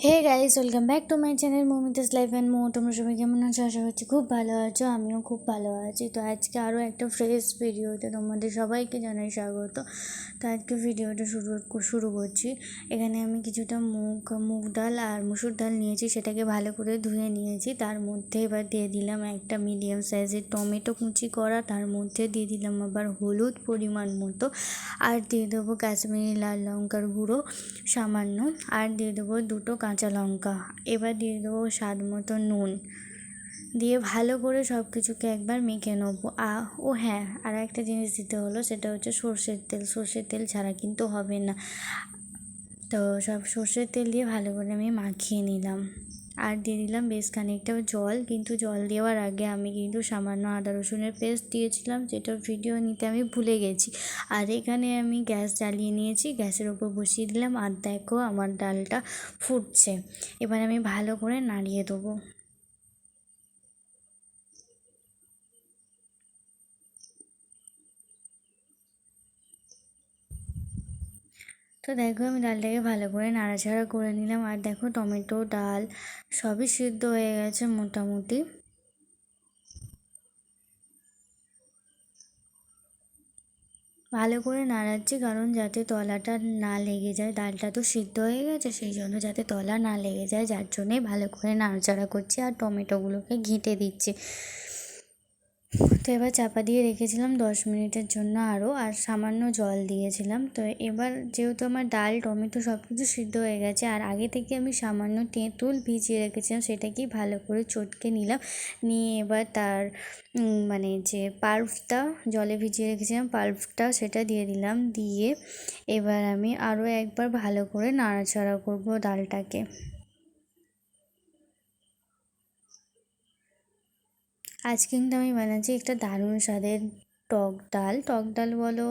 Hey guys, welcome back to my channel Moumita's life and more. তোমরা সবাই কেমন আছো? আশা করছি খুব ভালো আছো। আমিও খুব ভালো আছি। তো আজকে আরও একটা ফ্রেশ ভিডিওতে তোমাদের সবাইকে জানাই স্বাগত। তো আজকে ভিডিওটা শুরু করছি। এখানে আমি কিছুটা মুগ ডাল আর মুসুর ডাল নিয়েছি, সেটাকে ভালো করে ধুয়ে নিয়েছি। তার মধ্যে এবার দিয়ে দিলাম একটা মিডিয়াম সাইজের টমেটো কুচি করা, তার মধ্যে দিয়ে দিলাম আবার হলুদ পরিমাণ মতো, আর দিয়ে দেবো কাশ্মীরি লাল লঙ্কার গুঁড়ো সামান্য, আর দিয়ে দেবো দুটো কাঁচা লঙ্কা। এবার দিয়ে দেবো স্বাদ মতো নুন, দিয়ে ভালো করে সব কিছুকে একবার মেখে নেবো। ও হ্যাঁ, আর একটা জিনিস দিতে হলো, সেটা হচ্ছে সর্ষের তেল ছাড়া কিন্তু হবে না। তো সব সর্ষের তেল দিয়ে ভালো করে আমি মাখিয়ে নিলাম, আর দিয়ে দিলাম বেশ খানিকটা জল। কিন্তু জল দেওয়ার আগে আমি কিন্তু সামান্য আদা রসুনের পেস্ট দিয়েছিলাম, যেটা ভিডিও নিতে আমি ভুলে গেছি। আর এখানে আমি গ্যাস জ্বালিয়ে নিয়েছি, গ্যাসের ওপর বসিয়ে দিলাম, আর দেখো আমার ডালটা ফুটছে। এবার আমি ভালো করে নাড়িয়ে দেবো। তো দেখো আমি ডালটাকে ভালো করে নাড়াচাড়া করে নিলাম, আর দেখো টমেটো ডাল সবই সিদ্ধ হয়ে গেছে মোটামুটি। ভালো করে নাড়াচ্ছি, কারণ যাতে তলাটা না লেগে যায়। ডালটা তো সিদ্ধ হয়ে গেছে, সেই জন্য যাতে তলা না লেগে যায়, যার জন্যই ভালো করে নাড়াচাড়া করছি আর টমেটোগুলোকে ঘেঁটে দিচ্ছি। তো এবার চাপা দিয়ে রেখেছিলাম 10 মিনিটের জন্য আরও, আর সামান্য জল দিয়েছিলাম। তো এবার যেহেতু আমার ডাল টমেটো সব কিছু সিদ্ধ হয়ে গেছে, আর আগে থেকে আমি সামান্য তেঁতুল ভিজিয়ে রেখেছিলাম, সেটাকেই ভালো করে চটকে নিলাম। নিয়ে এবার তার মানে যে পাল্পটা জলে ভিজিয়ে রেখেছিলাম, পাল্পটা সেটা দিয়ে দিলাম। দিয়ে এবার আমি আরও একবার ভালো করে নাড়াচাড়া করব ডালটাকে। আজ কিন্তু আমি বানাচ্ছি একটা দারুণ স্বাদের টক ডাল বলো,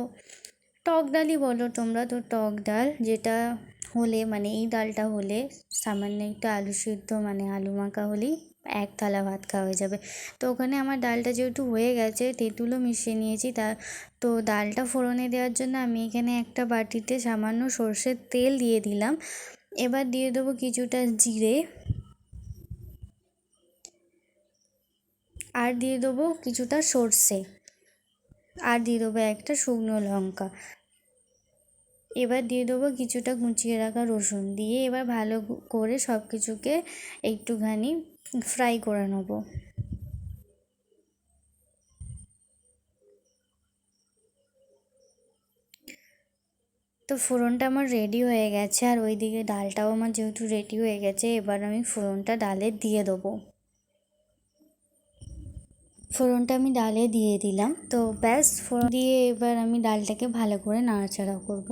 টক ডালই বলো তোমরা। তো টক ডাল যেটা হলে, মানে এই ডালটা হলে সামান্য একটু আলু সিদ্ধ মানে আলু মাখা হলেই এক থালা ভাত খাওয়া হয়ে যাবে। তো ওখানে আমার ডালটা যেহেতু হয়ে গেছে, তেঁতুলও মিশিয়ে নিয়েছি, তো ডালটা ফোড়নে দেওয়ার জন্য আমি এখানে একটা বাটিতে সামান্য সর্ষের তেল দিয়ে দিলাম। এবার দিয়ে দেবো কিছুটা জিরে, আর দিয়ে দেবো কিছুটা সর্ষে, আর দিয়ে দেবো একটা শুকনো লঙ্কা। এবার দিয়ে দেবো কিছুটা কুচিয়ে রাখা রসুন, দিয়ে এবার ভালো করে সব কিছুকে একটুখানি ফ্রাই করে নেবো। তো ফোড়নটা আমার রেডি হয়ে গেছে, আর ওইদিকে ডালটাও আমার যেহেতু রেডি হয়ে গেছে, এবার আমি ফোড়নটা ডালে দিয়ে দেবো। ফোড়নটা আমি ডালে দিয়ে দিলাম। তো ব্যাস, ফোড়ন দিয়ে এবার আমি ডালটাকে ভালো করে নাড়াচাড়া করব।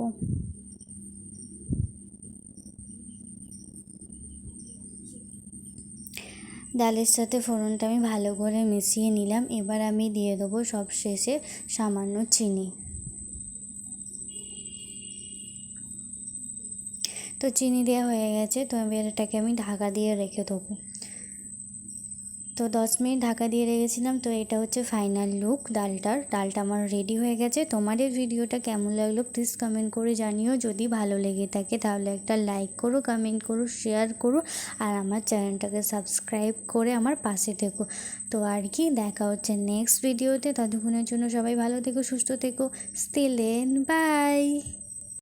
ডালের সাথে ফোড়নটা আমি ভালো করে মিশিয়ে নিলাম। এবার আমি দিয়ে দেবো সব শেষে সামান্য চিনি। তো চিনি দেওয়া হয়ে গেছে, তো এবার এটাকে আমি ঢাকা দিয়ে রেখে দেবো। তো 10 মিনিট ঢাকা দিয়ে রেখেছিলাম। তো এটা হচ্ছে ফাইনাল লুক ডালটা আমার রেডি হয়ে গেছে। তোমাদের ভিডিওটা কেমন লাগলো প্লিজ কমেন্ট করে জানিও। যদি ভালো লেগে থাকে তাহলে একটা লাইক করো, কমেন্ট করো, শেয়ার করো, আর আমার চ্যানেলটাকে সাবস্ক্রাইব করে আমার পাশে থেকো। তো আর কি, দেখা হচ্ছে নেক্সট ভিডিওতে। ততক্ষণের জন্য সবাই ভালো থেকো, সুস্থ থেকো, স্টিল বাই।